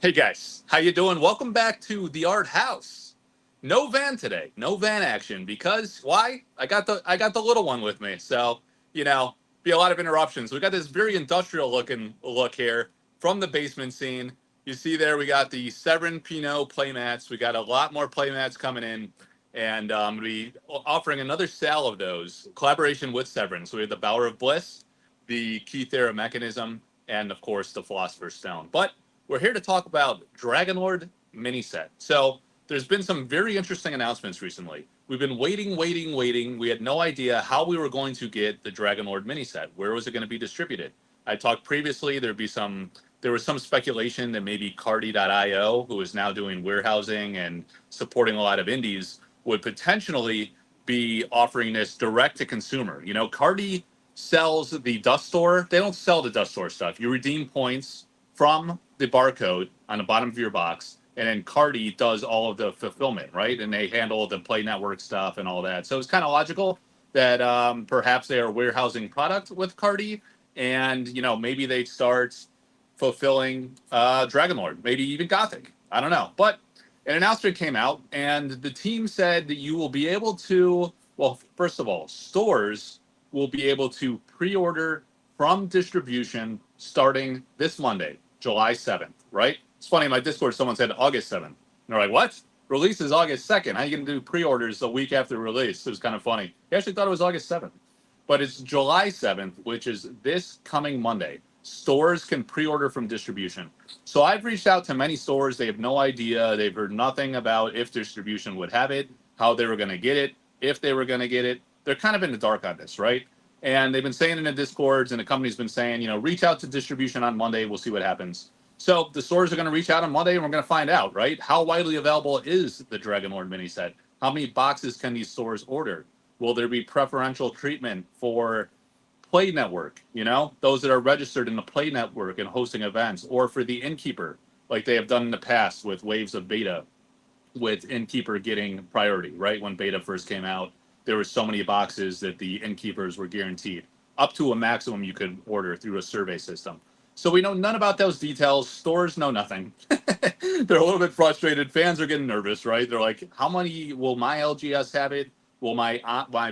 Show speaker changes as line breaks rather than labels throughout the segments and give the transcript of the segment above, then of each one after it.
Hey guys, how you doing? Welcome back to the Art House. No van today, no van action because why? I got the little one with me, so you know, be a lot of interruptions. We got this very industrial looking look here from the basement scene. You see there, we got the Severin Pinot playmats. We got a lot more playmats coming in, and we offering another sale of those collaboration with Severin. So we have the Bower of Bliss, the Keith Era mechanism, and of course the Philosopher's Stone. But we're here to talk about Dragonlord mini set. So there's been some very interesting announcements recently. We've been waiting. We had no idea how we were going to get the Dragonlord mini set. Where was it going to be distributed? I talked previously. There was some speculation that maybe Cardi.io, who is now doing warehousing and supporting a lot of indies, would potentially be offering this direct to consumer. You know, Cardi sells the dust store. They don't sell the dust store stuff. You redeem points from the barcode on the bottom of your box, and then Cardi does all of the fulfillment, right? And they handle the Play Network stuff and all that. So it's kind of logical that perhaps they are warehousing product with Cardi, and maybe they start fulfilling Dragonlord, maybe even Gothic. I don't know, but an announcement came out, and the team said that you will be able to. Well, first of all, stores will be able to pre-order from distribution starting this Monday, July 7th, right? It's funny, in my Discord, someone said August 7th. And they're like, what? Release is August 2nd. How are you going to do pre orders a week after release? It was kind of funny. He actually thought it was August 7th, but it's July 7th, which is this coming Monday. Stores can pre order from distribution. So I've reached out to many stores. They have no idea. They've heard nothing about if distribution would have it, how they were going to get it, if they were going to get it. They're kind of in the dark on this, right? And they've been saying in the discords, and the company's been saying, reach out to distribution on Monday. We'll see what happens. So the stores are going to reach out on Monday, and we're going to find out, right? How widely available is the Dragonlord mini set? How many boxes can these stores order? Will there be preferential treatment for Play Network? Those that are registered in the Play Network and hosting events, or for the Innkeeper, like they have done in the past with waves of beta, with Innkeeper getting priority, right? When beta first came out, there were so many boxes that the Innkeepers were guaranteed, up to a maximum you could order through a survey system. So we know none about those details. Stores know nothing. They're a little bit frustrated. Fans are getting nervous, right? They're like, how many will my LGS have it? Will my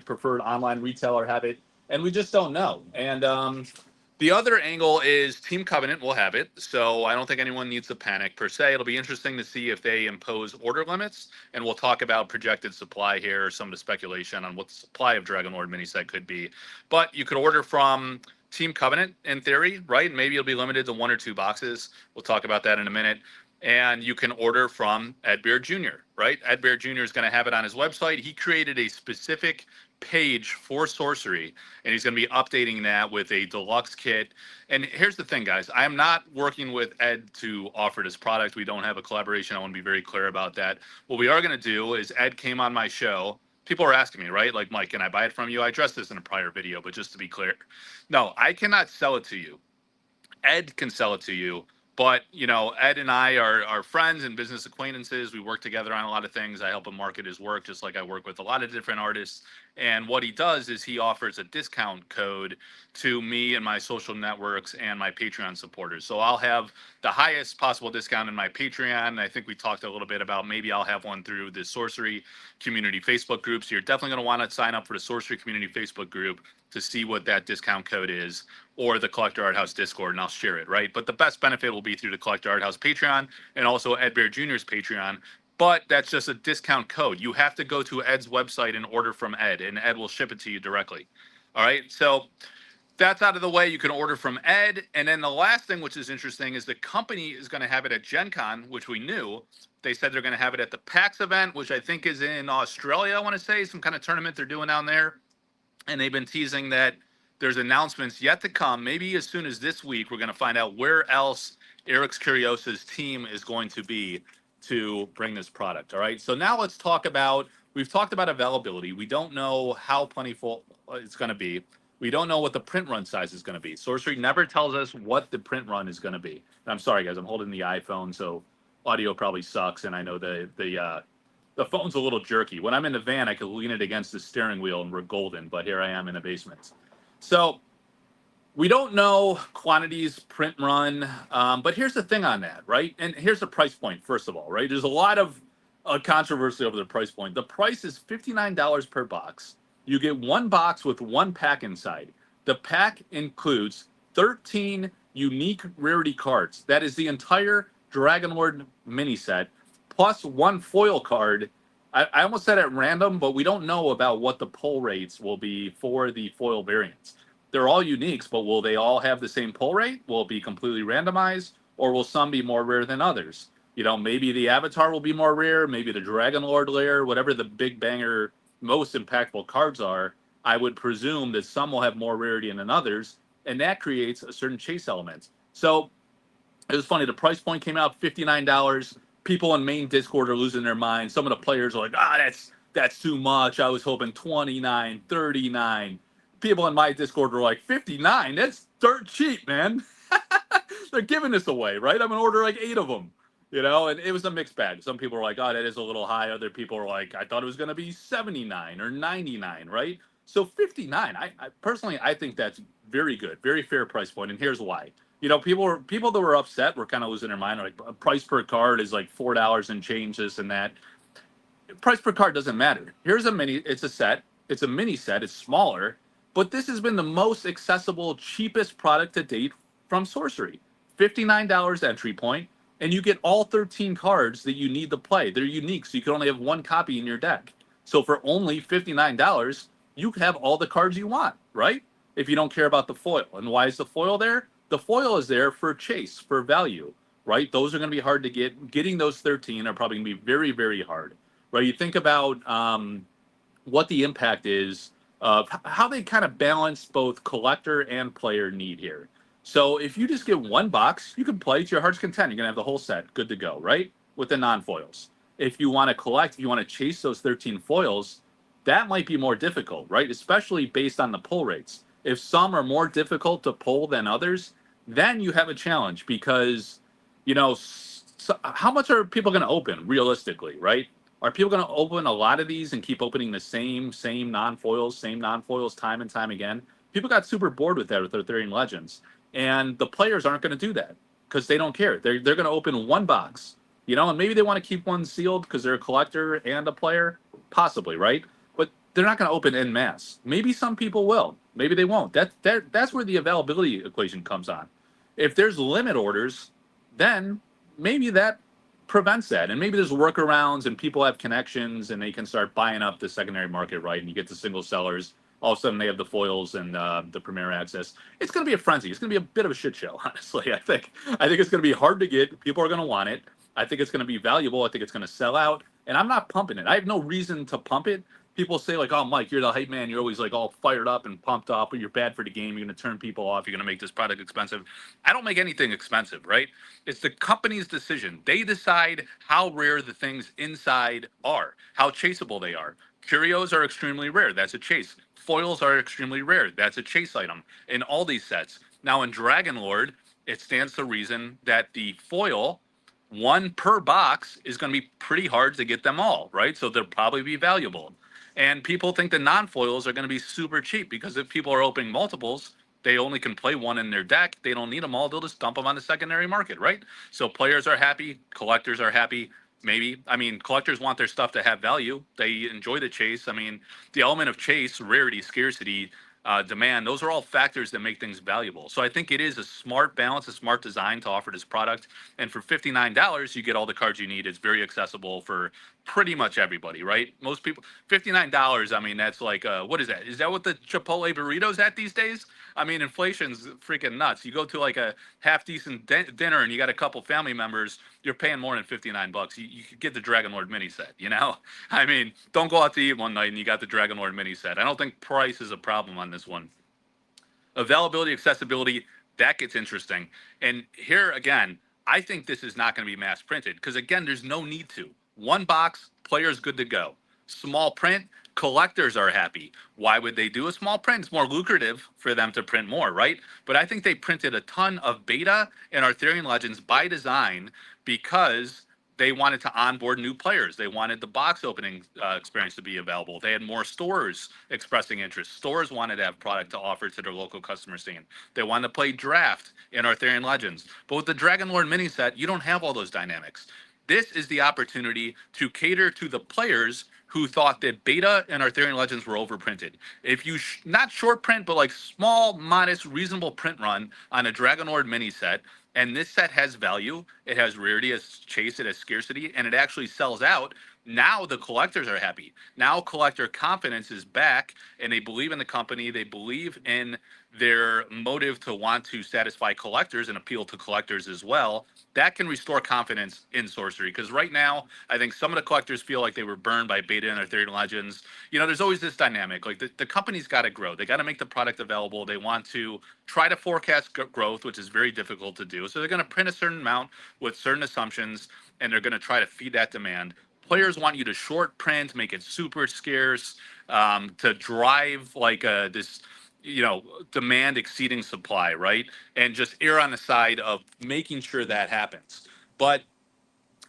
preferred online retailer have it? And we just don't know. And the other angle is Team Covenant will have it, so I don't think anyone needs to panic per se. It'll be interesting to see if they impose order limits, and we'll talk about projected supply here, some of the speculation on what the supply of Dragonlord mini set could be. But you could order from Team Covenant in theory, right? Maybe it'll be limited to one or two boxes. We'll talk about that in a minute. And you can order from Ed Beard Jr., right? Ed Beard Jr. is going to have it on his website. He created a specific page for sorcery, and he's going to be updating that with a deluxe kit. And here's the thing, guys, I'm not working with Ed to offer this product. We don't have a collaboration. I want to be very clear about that. What we are going to do is Ed came on my show. People are asking me, right? Like, Mike, can I buy it from you? I addressed this in a prior video, but just to be clear, no, I cannot sell it to you. Ed can sell it to you. But Ed and I are friends and business acquaintances. We work together on a lot of things. I help him market his work, just like I work with a lot of different artists. And what he does is he offers a discount code to me and my social networks and my Patreon supporters. So I'll have the highest possible discount in my Patreon. I think we talked a little bit about maybe I'll have one through the Sorcery Community Facebook group. So you're definitely going to want to sign up for the Sorcery Community Facebook group to see what that discount code is, or the Collector Art House Discord, and I'll share it, right? But the best benefit will be through the Collector Art House Patreon and also Ed Bear Jr.'s Patreon. But that's just a discount code. You have to go to Ed's website and order from Ed, and Ed will ship it to you directly. All right. So that's out of the way. You can order from Ed. And then the last thing, which is interesting, is the company is going to have it at Gen Con, which we knew. They said they're going to have it at the PAX event, which I think is in Australia, I want to say, some kind of tournament they're doing down there. And they've been teasing that there's announcements yet to come. Maybe as soon as this week, we're going to find out where else Eric's Curiosa's team is going to be to bring this product. All right. So now let's talk about, we've talked about availability. We don't know how plentiful it's going to be. We don't know what the print run size is going to be. Sorcery never tells us what the print run is going to be. And I'm sorry, guys. I'm holding the iPhone, so audio probably sucks. And I know the phone's a little jerky. When I'm in the van, I could lean it against the steering wheel and we're golden. But here I am in the basement. So We don't know quantities, print run, but here's the thing on that, right? And here's the price point, first of all, right? There's a lot of controversy over the price point. The price is $59 per box. You get one box with one pack inside. The pack includes 13 unique rarity cards. That is the entire Dragon Lord mini set, plus one foil card. I almost said at random, but we don't know about what the pull rates will be for the foil variants. They're all uniques, but will they all have the same pull rate? Will it be completely randomized, or will some be more rare than others? Maybe the Avatar will be more rare, maybe the Dragon Lord layer, whatever the big banger, most impactful cards are. I would presume that some will have more rarity than others, and that creates a certain chase element. So it was funny. The price point came out $59. People in main Discord are losing their minds. Some of the players are like, that's too much. I was hoping 29, 39. People in my Discord were like, 59? That's dirt cheap, man. They're giving this away, right? I'm gonna order like 8 of them. And it was a mixed bag. Some people were like, oh, that is a little high. Other people were like, I thought it was gonna be 79 or 99, right? So 59, I personally I think that's very good, very fair price point. And here's why. People that were upset were kind of losing their mind. Like, a price per card is like $4 and change, this and that. Price per card doesn't matter. Here's a mini. It's a set. It's a mini set. It's smaller, but this has been the most accessible, cheapest product to date from Sorcery. $59 entry point, and you get all 13 cards that you need to play. They're unique, so you can only have one copy in your deck. So for only $59, you can have all the cards you want, right? If you don't care about the foil. And why is the foil there? The foil is there for chase, for value, right? Those are going to be hard to get. Getting those 13 are probably going to be very, very hard, right? You think about what the impact is of how they kind of balance both collector and player need here. So if you just get one box, you can play to your heart's content. You're going to have the whole set good to go, right? With the non-foils. If you want to collect, if you want to chase those 13 foils, that might be more difficult, right? Especially based on the pull rates. If some are more difficult to pull than others, then you have a challenge because, how much are people going to open realistically, right? Are people going to open a lot of these and keep opening the same non-foils time and time again? People got super bored with that with their Ethereum Legends, and the players aren't going to do that because they don't care. They're going to open one box, and maybe they want to keep one sealed because they're a collector and a player, possibly, right? But they're not going to open en masse. Maybe some people will. Maybe they won't. That's where the availability equation comes on. If there's limit orders, then maybe that prevents that. And maybe there's workarounds and people have connections and they can start buying up the secondary market, right? And you get the single sellers. All of a sudden they have the foils and the premier access. It's going to be a frenzy. It's going to be a bit of a shit show, honestly. I think it's going to be hard to get. People are going to want it. I think it's going to be valuable. I think it's going to sell out. And I'm not pumping it. I have no reason to pump it. People say like, oh, Mike, you're the hype man. You're always like all fired up and pumped up, but you're bad for the game. You're going to turn people off. You're going to make this product expensive. I don't make anything expensive, right? It's the company's decision. They decide how rare the things inside are, how chaseable they are. Curios are extremely rare. That's a chase. Foils are extremely rare. That's a chase item in all these sets. Now in Dragon Lord, it stands to reason that the foil, one per box, is going to be pretty hard to get them all, right? So they'll probably be valuable. And people think the non-foils are going to be super cheap because if people are opening multiples, they only can play one in their deck. They don't need them all. They'll just dump them on the secondary market, right? So players are happy, collectors are happy. Maybe. I mean, collectors want their stuff to have value. They enjoy the chase. I mean, the element of chase, rarity, scarcity, demand, those are all factors that make things valuable. So I think it is a smart balance, a smart design to offer this product. And for $59, you get all the cards you need. It's very accessible for pretty much everybody, right? Most people, $59, I mean, that's like, what is that? Is that what the Chipotle burrito's at these days? I mean, inflation's freaking nuts. You go to like a half decent dinner and you got a couple family members, you're paying more than 59 bucks. You could get the Dragon Lord mini set, I mean, don't go out to eat one night and you got the Dragon Lord mini set. I don't think price is a problem on this one. Availability, accessibility, that gets interesting. And here again, I think this is not going to be mass printed because again, there's no need to. One box, player's good to go. Small print, collectors are happy. Why would they do a small print? It's more lucrative for them to print more, right? But I think they printed a ton of beta and Arthurian Legends by design because They wanted to onboard new players. They wanted the box opening experience to be available. They had more stores expressing interest. Stores wanted to have product to offer to their local customer scene. They wanted to play draft in Arthurian Legends. But with the Dragon Lord mini set, you don't have all those dynamics. This is the opportunity to cater to the players who thought that beta and Arthurian Legends were overprinted. If you not short print, but like small, modest, reasonable print run on a Dragon Lord mini set, and this set has value, it has rarity, it has chase, it has scarcity, and it actually sells out. Now the collectors are happy. Now collector confidence is back, and they believe in the company. They believe in their motive to want to satisfy collectors and appeal to collectors as well. That can restore confidence in Sorcery, because right now I think some of the collectors feel like they were burned by beta and Arthurian Legends. You know, there's always this dynamic. Like the company's got to grow. They got to make the product available. They want to try to forecast growth, which is very difficult to do. So they're going to print a certain amount with certain assumptions, and they're going to try to feed that demand. Players want you to short print, make it super scarce, to drive like this, you know, demand exceeding supply, right? And just err on the side of making sure that happens. But,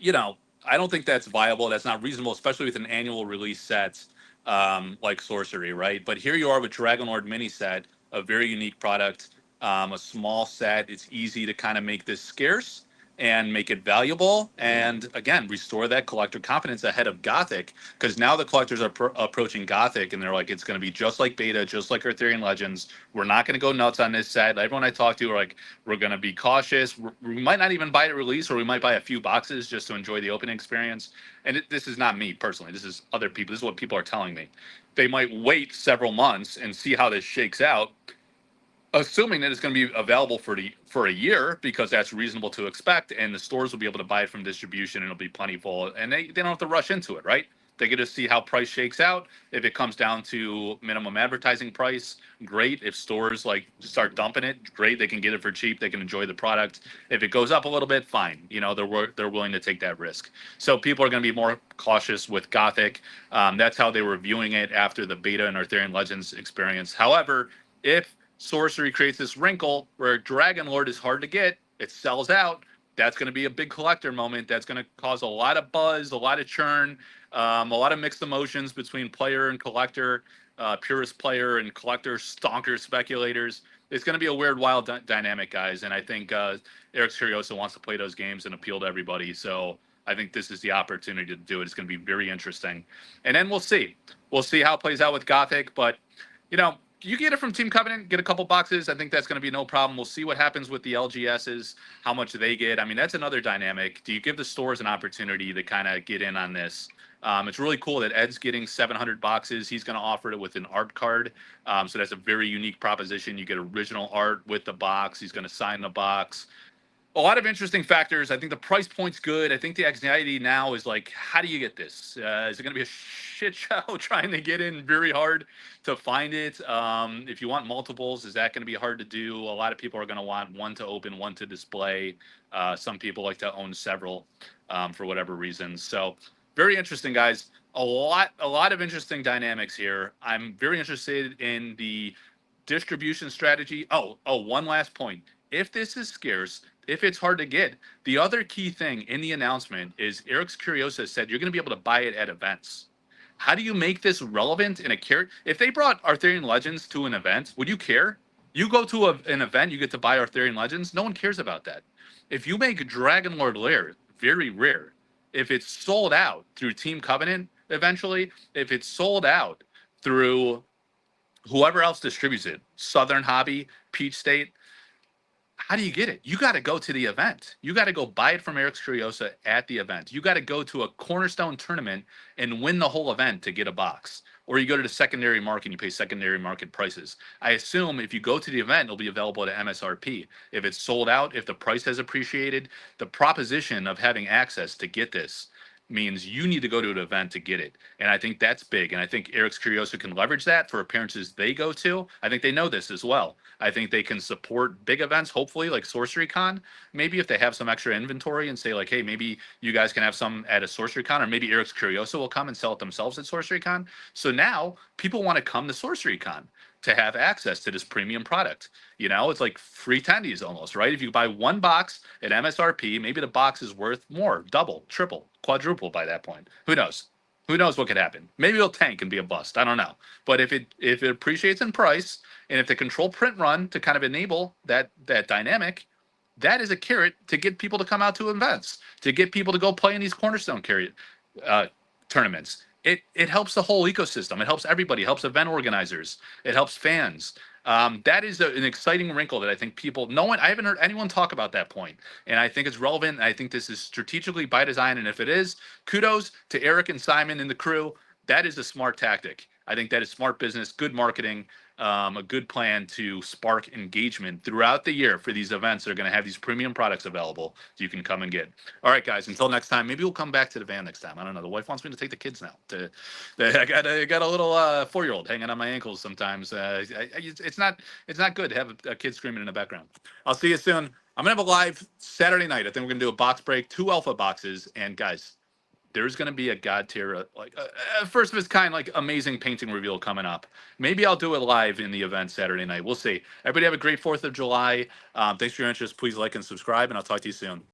you know, I don't think that's viable. That's not reasonable, especially with an annual release set like Sorcery, right? But here you are with Dragon Lord mini set, a very unique product, a small set. It's easy to kind of make this scarce and make it valuable, and again restore that collector confidence ahead of Gothic, because now the collectors are approaching Gothic and they're like, it's going to be just like beta, just like Arthurian Legends. We're not going to go nuts on this set. Everyone I talk to are like, we're going to be cautious. We might not even buy it at release, or we might buy a few boxes just to enjoy the opening experience. And this is not me personally, this is other people, this is what people are telling me. They might wait several months and see how this shakes out, assuming that it's going to be available for a year, because that's reasonable to expect, and the stores will be able to buy it from distribution, and it'll be plentiful, and they don't have to rush into it, right? They get to see how price shakes out. If it comes down to minimum advertising price, great. If stores like start dumping it, great. They can get it for cheap. They can enjoy the product. If it goes up a little bit, fine. You know, they're willing to take that risk. So people are going to be more cautious with Gothic. That's how they were viewing it after the beta and Arthurian Legends experience. However, if Sorcery creates this wrinkle where Dragon Lord is hard to get, it sells out, that's going to be a big collector moment. That's going to cause a lot of buzz, a lot of churn, a lot of mixed emotions between player and collector, purist player and collector, stonker speculators. It's going to be a weird, wild dynamic, guys. And I think Eric Curiosa wants to play those games and appeal to everybody. So I think this is the opportunity to do it. It's going to be very interesting. And then we'll see. We'll see how it plays out with Gothic. But, you know, you get it from Team Covenant, get a couple boxes. I think that's going to be no problem. We'll see what happens with the LGSs, how much they get. I mean, that's another dynamic. Do you give the stores an opportunity to kind of get in on this? It's really cool that Ed's getting 700 boxes. He's going to offer it with an art card. So that's a very unique proposition. You get original art with the box. He's going to sign the box. A lot of interesting factors. I think the price point's good. I think the anxiety now is like, how do you get this? Is it going to be a shit show trying to get in very hard to find it? If you want multiples, is that going to be hard to do? A lot of people are going to want one to open, one to display. Some people like to own several for whatever reasons. So very interesting, guys. A lot of interesting dynamics here. I'm very interested in the distribution strategy. One last point. If this is scarce, if it's hard to get, the other key thing in the announcement is Eric Curiosa said you're going to be able to buy it at events. How do you make this relevant in a care? If they brought Arthurian Legends to an event, would you care? You go to an event, you get to buy Arthurian Legends. No one cares about that. If you make Dragon Lord Lair very rare, if it's sold out through Team Covenant eventually, if it's sold out through whoever else distributes it, Southern Hobby, Peach State, how do you get it? You got to go to the event. You got to go buy it from Eric Curiosa at the event. You got to go to a Cornerstone tournament and win the whole event to get a box. Or you go to the secondary market and you pay secondary market prices. I assume if you go to the event, it'll be available at MSRP. If it's sold out, if the price has appreciated, the proposition of having access to get this means you need to go to an event to get it. And I think that's big. And I think Eric's Curioso can leverage that for appearances they go to. I think they know this as well. I think they can support big events, hopefully, like Sorcery Con. Maybe if they have some extra inventory and say, like, hey, maybe you guys can have some at a Sorcery Con, or maybe Eric's Curioso will come and sell it themselves at Sorcery Con. So now people want to come to Sorcery Con to have access to this premium product. You know, it's like free tendies almost, right? If you buy one box at MSRP, maybe the box is worth more, double, triple, quadruple by that point. Who knows? Who knows what could happen? Maybe it'll tank and be a bust. I don't know. But if it appreciates in price, and if the control print run to kind of enable that dynamic, that is a carrot to get people to come out to events, to get people to go play in these cornerstone uh, tournaments. It helps the whole ecosystem. It helps everybody. It helps event organizers. It helps fans. That is an exciting wrinkle that I think people, no one, I haven't heard anyone talk about that point. And I think it's relevant. And I think this is strategically by design. And if it is, kudos to Eric and Simon and the crew. That is a smart tactic. I think that is smart business, good marketing, a good plan to spark engagement throughout the year for these events that are going to have these premium products available so you can come and get. All right, guys, until next time, maybe we'll come back to the van next time. I don't know. The wife wants me to take the kids now. I got a little 4-year-old hanging on my ankles sometimes. It's not good to have a kid screaming in the background. I'll see you soon. I'm going to have a live Saturday night. I think we're going to do a box break, 2 alpha boxes. And guys, there's going to be a god tier, like first of its kind, like amazing painting reveal coming up. Maybe I'll do it live in the event Saturday night. We'll see. Everybody have a great 4th of July. Thanks for your interest. Please like and subscribe, and I'll talk to you soon.